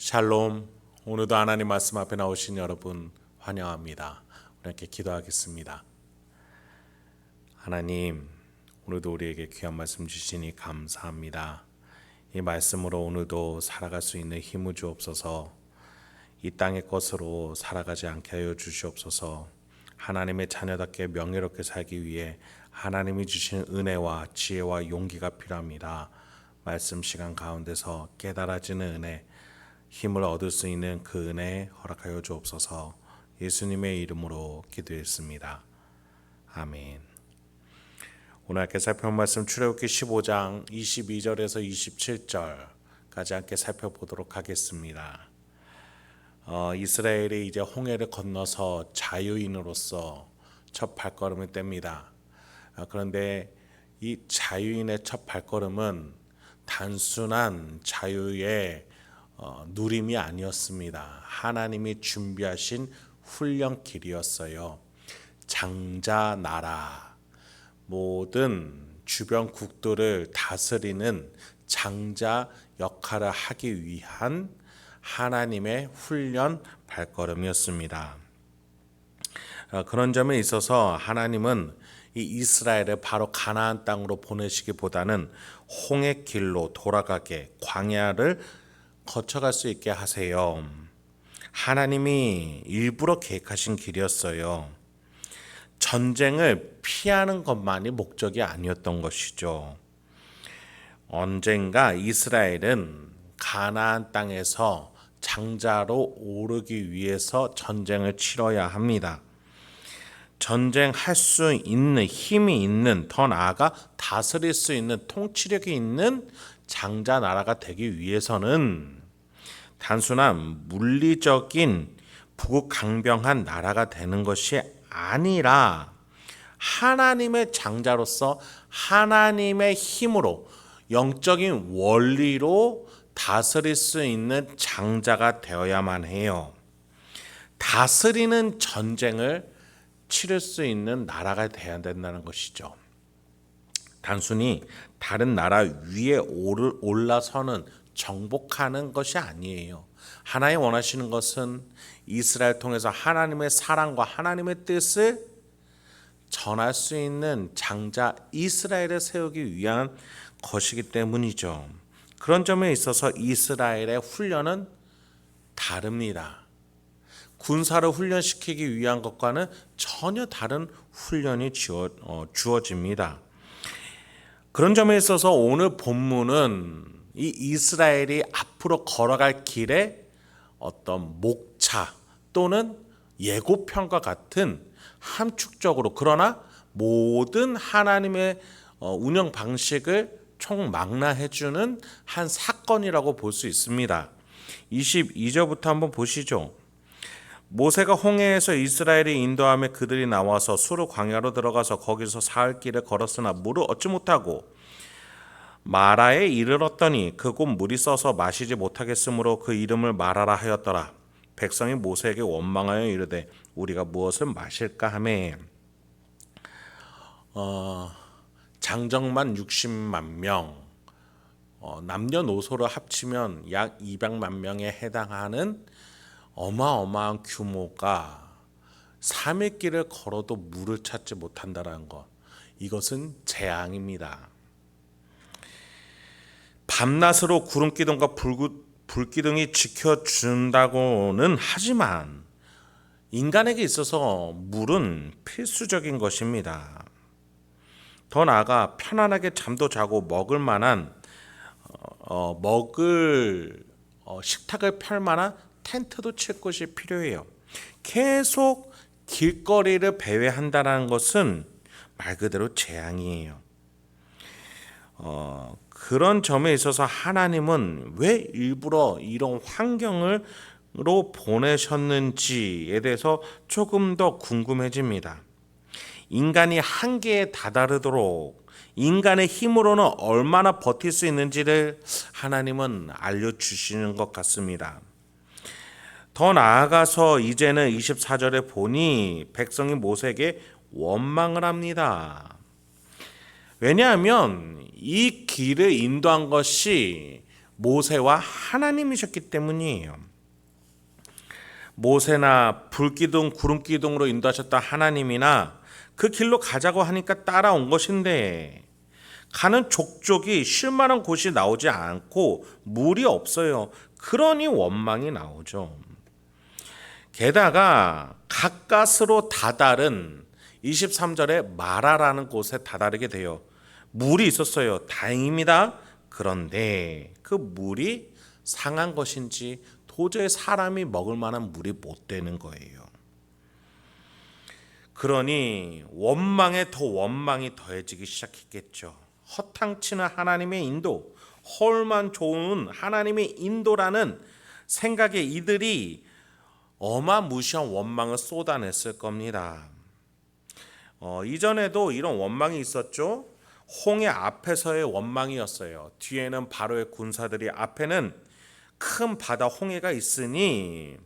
샬롬. 오늘도 하나님 말씀 앞에 나오신 여러분 환영합니다. 우리 함께 기도하겠습니다. 하나님, 오늘도 우리에게 귀한 말씀 주시니 감사합니다. 이 말씀으로 오늘도 살아갈 수 있는 힘을 주옵소서. 이 땅의 것으로 살아가지 않게 하여 주시옵소서. 하나님의 자녀답게 명예롭게 살기 위해 하나님이 주신 은혜와 지혜와 용기가 필요합니다. 말씀 시간 가운데서 깨달아지는 은혜, 힘을 얻을 수 있는 그 은혜 허락하여 주옵소서. 예수님의 이름으로 기도했습니다. 아멘. 오늘 함께 살펴볼 말씀 출애굽기 15장 22절에서 27절까지 함께 살펴보도록 하겠습니다. 이스라엘이 이제 홍해를 건너서 자유인으로서 첫 발걸음을 뗍니다. 그런데 이 자유인의 첫 발걸음은 단순한 자유의 누림이 아니었습니다. 하나님이 준비하신 훈련길이었어요. 장자 나라, 모든 주변 국도를 다스리는 장자 역할을 하기 위한 하나님의 훈련 발걸음이었습니다. 그런 점에 있어서 하나님은 이 이스라엘을 바로 가나안 땅으로 보내시기보다는 홍해 길로 돌아가게 광야를 거쳐갈 수 있게 하세요. 하나님이 일부러 계획하신 길이었어요. 전쟁을 피하는 것만이 목적이 아니었던 것이죠. 언젠가 이스라엘은 가나안 땅에서 장자로 오르기 위해서 전쟁을 치러야 합니다. 전쟁할 수 있는 힘이 있는, 더 나아가 다스릴 수 있는 통치력이 있는 장자 나라가 되기 위해서는 단순한 물리적인 부강병한 나라가 되는 것이 아니라 하나님의 장자로서 하나님의 힘으로 영적인 원리로 다스릴 수 있는 장자가 되어야만 해요. 다스리는 전쟁을 치를 수 있는 나라가 되어야 된다는 것이죠. 단순히 다른 나라 위에 올라서는 정복하는 것이 아니에요. 하나님 원하시는 것은 이스라엘 통해서 하나님의 사랑과 하나님의 뜻을 전할 수 있는 장자 이스라엘을 세우기 위한 것이기 때문이죠. 그런 점에 있어서 이스라엘의 훈련은 다릅니다. 군사를 훈련시키기 위한 것과는 전혀 다른 훈련이 주어집니다. 그런 점에 있어서 오늘 본문은 이 이스라엘이 앞으로 걸어갈 길에 어떤 목차 또는 예고편과 같은 함축적으로, 그러나 모든 하나님의 운영 방식을 총망라해주는 한 사건이라고 볼 수 있습니다. 22절부터 한번 보시죠. 모세가 홍해에서 이스라엘이 인도하며 그들이 나와서 수르 광야로 들어가서 거기서 사흘 길을 걸었으나 물을 얻지 못하고 마라에 이르렀더니 그곳 물이 써서 마시지 못하겠으므로 그 이름을 마라라 하였더라. 백성이 모세에게 원망하여 이르되 우리가 무엇을 마실까 하매 장정만 60만 명, 남녀노소를 합치면 약 200만 명에 해당하는 어마어마한 규모가 3일 길을 걸어도 물을 찾지 못한다는 것, 이것은 재앙입니다. 밤낮으로 구름기둥과 불기둥이 지켜준다고는 하지만 인간에게 있어서 물은 필수적인 것입니다. 더 나아가 편안하게 잠도 자고 먹을 만한 식탁을 펼 만한 텐트도 칠 것이 필요해요. 계속 길거리를 배회한다는 것은 말 그대로 재앙이에요. 그런 점에 있어서 하나님은 왜 일부러 이런 환경으로 보내셨는지에 대해서 조금 더 궁금해집니다. 인간이 한계에 다다르도록 인간의 힘으로는 얼마나 버틸 수 있는지를 하나님은 알려주시는 것 같습니다. 더 나아가서 이제는 24절에 보니 백성이 모세에게 원망을 합니다. 왜냐하면 이 길을 인도한 것이 모세와 하나님이셨기 때문이에요. 모세나 불기둥 구름기둥으로 인도하셨던 하나님이나 그 길로 가자고 하니까 따라온 것인데 가는 족족이 쉴 만한 곳이 나오지 않고 물이 없어요. 그러니 원망이 나오죠. 게다가 가까스로 다다른 23절에 마라라는 곳에 다다르게 돼요. 물이 있었어요. 다행입니다. 그런데 그 물이 상한 것인지 도저히 사람이 먹을 만한 물이 못 되는 거예요. 그러니 원망에 더 원망이 더해지기 시작했겠죠. 허탕치는 하나님의 인도, 헐만 좋은 하나님의 인도라는 생각에 이들이 어마무시한 원망을 쏟아냈을 겁니다. 이전에도 이런 원망이 있었죠. 홍해 앞에서의 원망이었어요. 뒤에는 바로의 군사들이, 앞에는 큰 바다 홍해가 있으니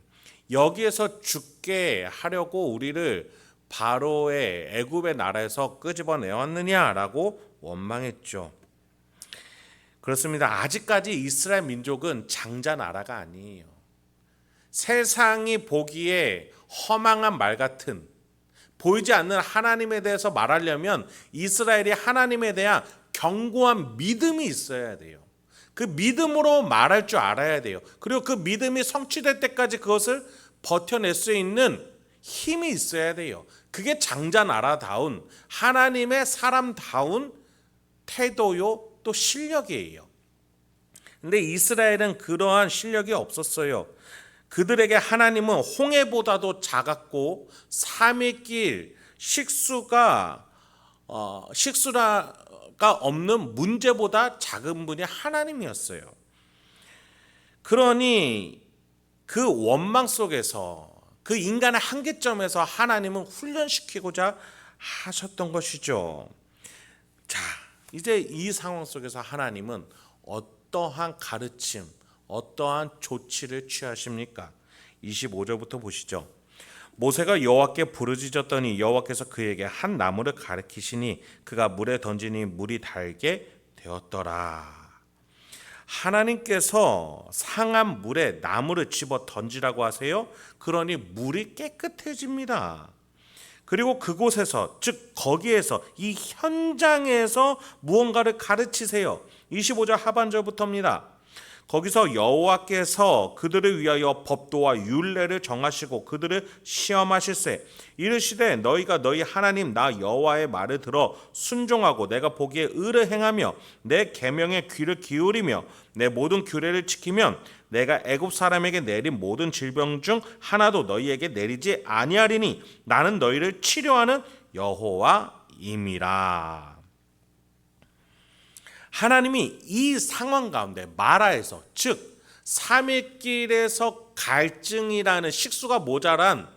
여기에서 죽게 하려고 우리를 바로의 애굽의 나라에서 끄집어내었느냐라고 원망했죠. 그렇습니다. 아직까지 이스라엘 민족은 장자 나라가 아니에요. 세상이 보기에 허망한 말 같은, 보이지 않는 하나님에 대해서 말하려면 이스라엘이 하나님에 대한 견고한 믿음이 있어야 돼요. 그 믿음으로 말할 줄 알아야 돼요. 그리고 그 믿음이 성취될 때까지 그것을 버텨낼 수 있는 힘이 있어야 돼요. 그게 장자 나라다운 하나님의 사람다운 태도요, 또 실력이에요. 근데 이스라엘은 그러한 실력이 없었어요. 그들에게 하나님은 홍해보다도 작았고 3일 길 식수가 없는 문제보다 작은 분이 하나님이었어요. 그러니 그 원망 속에서, 그 인간의 한계점에서 하나님은 훈련시키고자 하셨던 것이죠. 자, 이제 이 상황 속에서 하나님은 어떠한 가르침, 어떠한 조치를 취하십니까? 25절부터 보시죠. 모세가 여호와께 부르짖었더니 여호와께서 그에게 한 나무를 가리키시니 그가 물에 던지니 물이 달게 되었더라. 하나님께서 상한 물에 나무를 집어 던지라고 하세요. 그러니 물이 깨끗해집니다. 그리고 그곳에서, 즉 거기에서, 이 현장에서 무언가를 가르치세요. 25절 하반절부터입니다. 거기서 여호와께서 그들을 위하여 법도와 율례를 정하시고 그들을 시험하실세. 이르시되 너희가 너희 하나님 나 여호와의 말을 들어 순종하고 내가 보기에 의를 행하며 내 계명에 귀를 기울이며 내 모든 규례를 지키면 내가 애굽 사람에게 내린 모든 질병 중 하나도 너희에게 내리지 아니하리니 나는 너희를 치료하는 여호와임이라. 하나님이 이 상황 가운데 마라에서, 즉 3일길에서 갈증이라는 식수가 모자란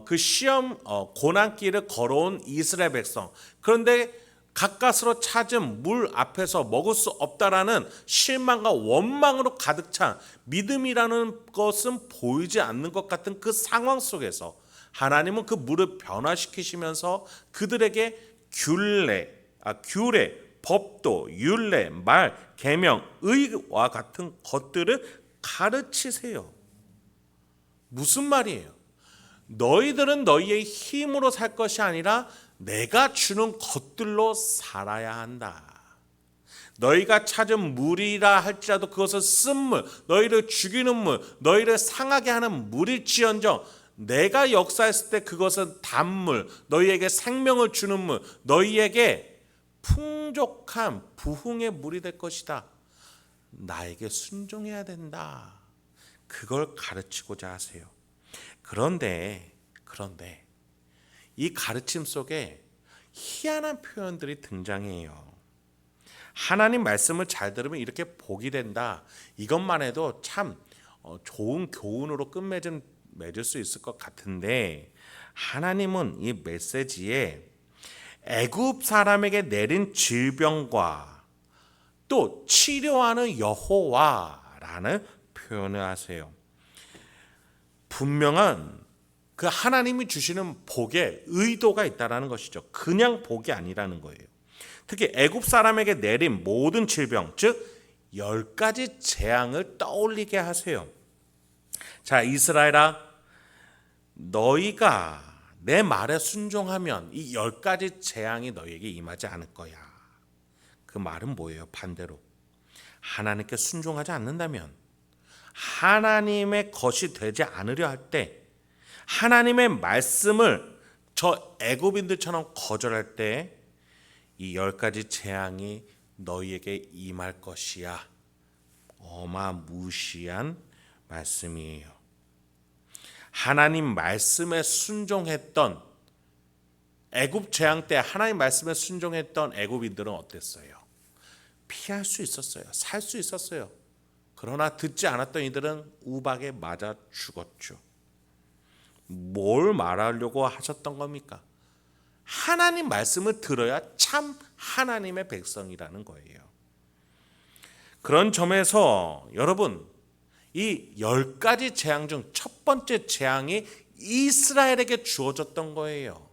그 시험 고난길을 걸어온 이스라엘 백성, 그런데 가까스로 찾은 물 앞에서 먹을 수 없다라는 실망과 원망으로 가득 찬, 믿음이라는 것은 보이지 않는 것 같은 그 상황 속에서 하나님은 그 물을 변화시키시면서 그들에게 규례, 법도, 율례, 말, 계명, 의와 같은 것들을 가르치세요. 무슨 말이에요? 너희들은 너희의 힘으로 살 것이 아니라 내가 주는 것들로 살아야 한다. 너희가 찾은 물이라 할지라도 그것은 쓴물, 너희를 죽이는 물, 너희를 상하게 하는 물일지언정 내가 역사했을 때 그것은 단물, 너희에게 생명을 주는 물, 너희에게 풍족한 부흥의 물이 될 것이다. 나에게 순종해야 된다. 그걸 가르치고자 하세요. 그런데 이 가르침 속에 희한한 표현들이 등장해요. 하나님 말씀을 잘 들으면 이렇게 복이 된다. 이것만 해도 참 좋은 교훈으로 맺을 수 있을 것 같은데, 하나님은 이 메시지에 애굽 사람에게 내린 질병과 또 치료하는 여호와라는 표현을 하세요. 분명한 그 하나님이 주시는 복에 의도가 있다라는 것이죠. 그냥 복이 아니라는 거예요. 특히 애굽 사람에게 내린 모든 질병, 즉 10가지 재앙을 떠올리게 하세요. 자, 이스라엘아, 너희가 내 말에 순종하면 이 10가지 재앙이 너희에게 임하지 않을 거야. 그 말은 뭐예요? 반대로 하나님께 순종하지 않는다면, 하나님의 것이 되지 않으려 할 때, 하나님의 말씀을 저 애굽인들처럼 거절할 때 이 10가지 재앙이 너희에게 임할 것이야. 어마무시한 말씀이에요. 하나님 말씀에 순종했던, 애굽 재앙 때 하나님 말씀에 순종했던 애굽인들은 어땠어요? 피할 수 있었어요. 살 수 있었어요. 그러나 듣지 않았던 이들은 우박에 맞아 죽었죠. 뭘 말하려고 하셨던 겁니까? 하나님 말씀을 들어야 참 하나님의 백성이라는 거예요. 그런 점에서 여러분, 이 10가지 재앙 중 첫 번째 재앙이 이스라엘에게 주어졌던 거예요.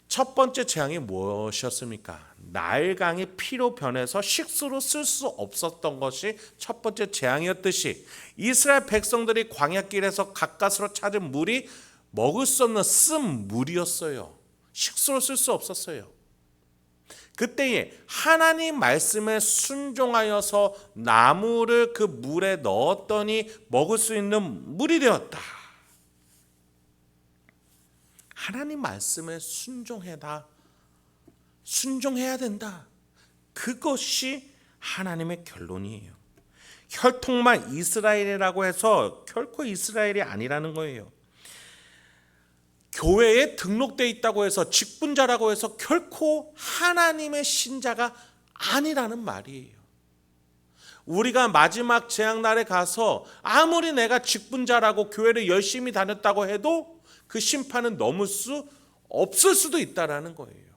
첫 번째 재앙이 무엇이었습니까? 나일강이 피로 변해서 식수로 쓸 수 없었던 것이 첫 번째 재앙이었듯이, 이스라엘 백성들이 광야길에서 가까스로 찾은 물이 먹을 수 없는 쓴 물이었어요. 식수로 쓸 수 없었어요. 그때에 하나님 말씀에 순종하여서 나무를 그 물에 넣었더니 먹을 수 있는 물이 되었다. 하나님 말씀에 순종해야 된다. 그것이 하나님의 결론이에요. 혈통만 이스라엘이라고 해서 결코 이스라엘이 아니라는 거예요. 교회에 등록되어 있다고 해서 직분자라고 해서 결코 하나님의 신자가 아니라는 말이에요. 우리가 마지막 재앙날에 가서 아무리 내가 직분자라고 교회를 열심히 다녔다고 해도 그 심판은 넘을 수 없을 수도 있다라는 거예요.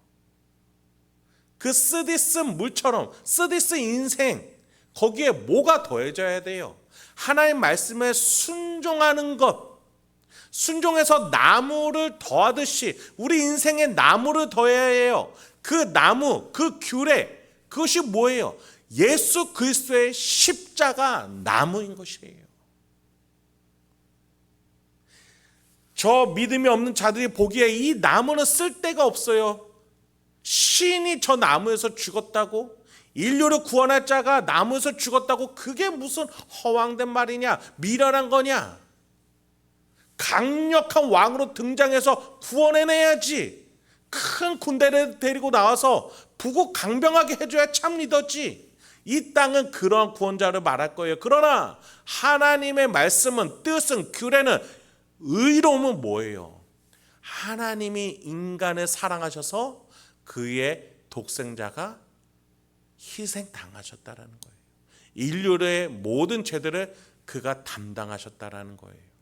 그 쓰디스 물처럼, 쓰디스 인생, 거기에 뭐가 더해져야 돼요? 하나님 말씀에 순종하는 것, 순종해서 나무를 더하듯이 우리 인생에 나무를 더해야 해요. 그 나무, 그 규례, 그것이 뭐예요? 예수 그리스도의 십자가 나무인 것이에요. 저 믿음이 없는 자들이 보기에 이 나무는 쓸데가 없어요. 신이 저 나무에서 죽었다고? 인류를 구원할 자가 나무에서 죽었다고? 그게 무슨 허황된 말이냐? 미련한 거냐? 강력한 왕으로 등장해서 구원해내야지. 큰 군대를 데리고 나와서 부국 강병하게 해줘야 참 리더지. 이 땅은 그런 구원자를 말할 거예요. 그러나 하나님의 말씀은, 뜻은, 규례는, 의로움은 뭐예요? 하나님이 인간을 사랑하셔서 그의 독생자가 희생당하셨다라는 거예요. 인류의 모든 죄들을 그가 담당하셨다라는 거예요.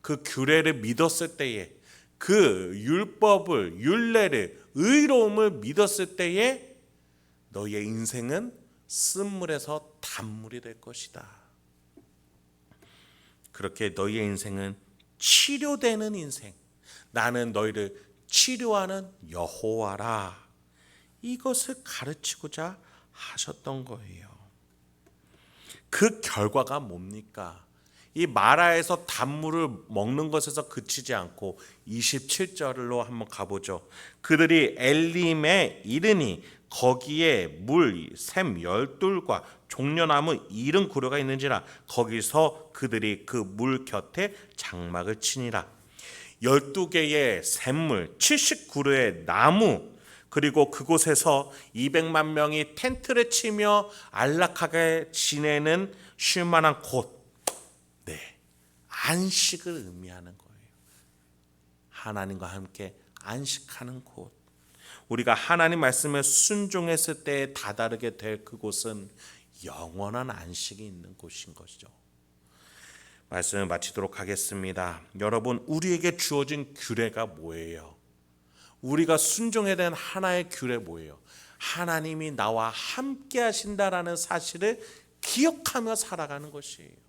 그 규례를 믿었을 때에, 그 율법을, 율례를, 의로움을 믿었을 때에 너희의 인생은 쓴물에서 단물이 될 것이다. 그렇게 너희의 인생은 치료되는 인생, 나는 너희를 치료하는 여호와라, 이것을 가르치고자 하셨던 거예요. 그 결과가 뭡니까? 이 마라에서 단물을 먹는 것에서 그치지 않고 27절로 한번 가보죠. 그들이 엘림에 이르니 거기에 물 샘 12과 종려나무 70그루가 있는지라 거기서 그들이 그 물 곁에 장막을 치니라. 12개의 샘물, 70그루의 나무, 그리고 그곳에서 200만 명이 텐트를 치며 안락하게 지내는 쉴만한 곳, 안식을 의미하는 거예요. 하나님과 함께 안식하는 곳. 우리가 하나님 말씀에 순종했을 때 다다르게 될 그곳은 영원한 안식이 있는 곳인 것이죠. 말씀을 마치도록 하겠습니다. 여러분, 우리에게 주어진 규례가 뭐예요? 우리가 순종해야 되는 하나의 규례 뭐예요? 하나님이 나와 함께 하신다라는 사실을 기억하며 살아가는 것이에요.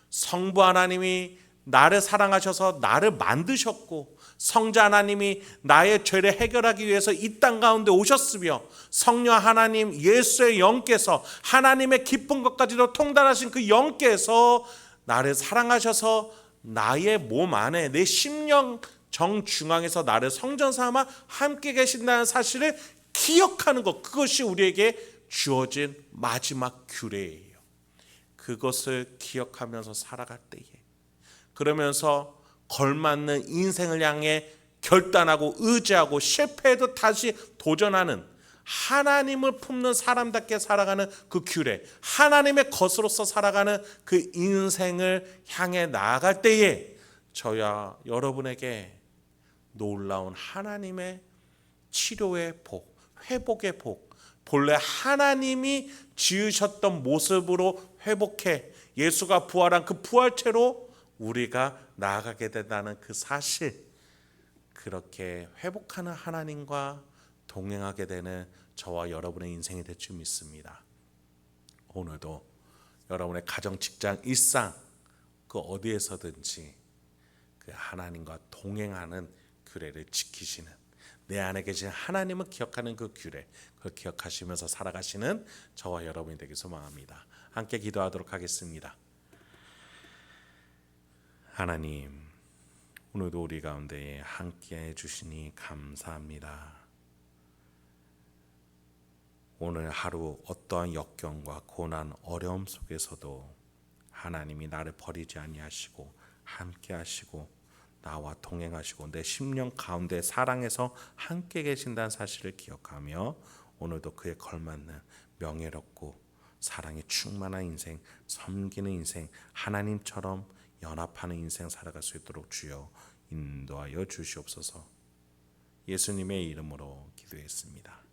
성부 하나님이 나를 사랑하셔서 나를 만드셨고 성자 하나님이 나의 죄를 해결하기 위해서 이 땅 가운데 오셨으며 성령 하나님 예수의 영께서 하나님의 깊은 것까지도 통달하신 그 영께서 나를 사랑하셔서 나의 몸 안에 내 심령 정중앙에서 나를 성전 삼아 함께 계신다는 사실을 기억하는 것, 그것이 우리에게 주어진 마지막 규례예요. 그것을 기억하면서 살아갈 때에, 그러면서 걸맞는 인생을 향해 결단하고 의지하고 실패해도 다시 도전하는 하나님을 품는 사람답게 살아가는 그 규례, 하나님의 것으로서 살아가는 그 인생을 향해 나아갈 때에 저와 여러분에게 놀라운 하나님의 치료의 복, 회복의 복, 본래 하나님이 지으셨던 모습으로 회복해 예수가 부활한 그 부활체로 우리가 나아가게 된다는 그 사실, 그렇게 회복하는 하나님과 동행하게 되는 저와 여러분의 인생이 될 줄 믿습니다. 오늘도 여러분의 가정, 직장, 일상 그 어디에서든지 그 하나님과 동행하는 규례를 지키시는, 내 안에 계신 하나님을 기억하는 그 규례, 그걸 기억하시면서 살아가시는 저와 여러분이 되길 소망합니다. 함께 기도하도록 하겠습니다. 하나님, 오늘도 우리 가운데 함께해 주시니 감사합니다. 오늘 하루 어떠한 역경과 고난, 어려움 속에서도 하나님이 나를 버리지 아니하시고 함께하시고 나와 동행하시고 내 심령 가운데 사랑해서 함께 계신다는 사실을 기억하며 오늘도 그에 걸맞는 명예롭고 사랑에 충만한 인생, 섬기는 인생, 하나님처럼 연합하는 인생 살아갈 수 있도록 주여 인도하여 주시옵소서. 예수님의 이름으로 기도했습니다.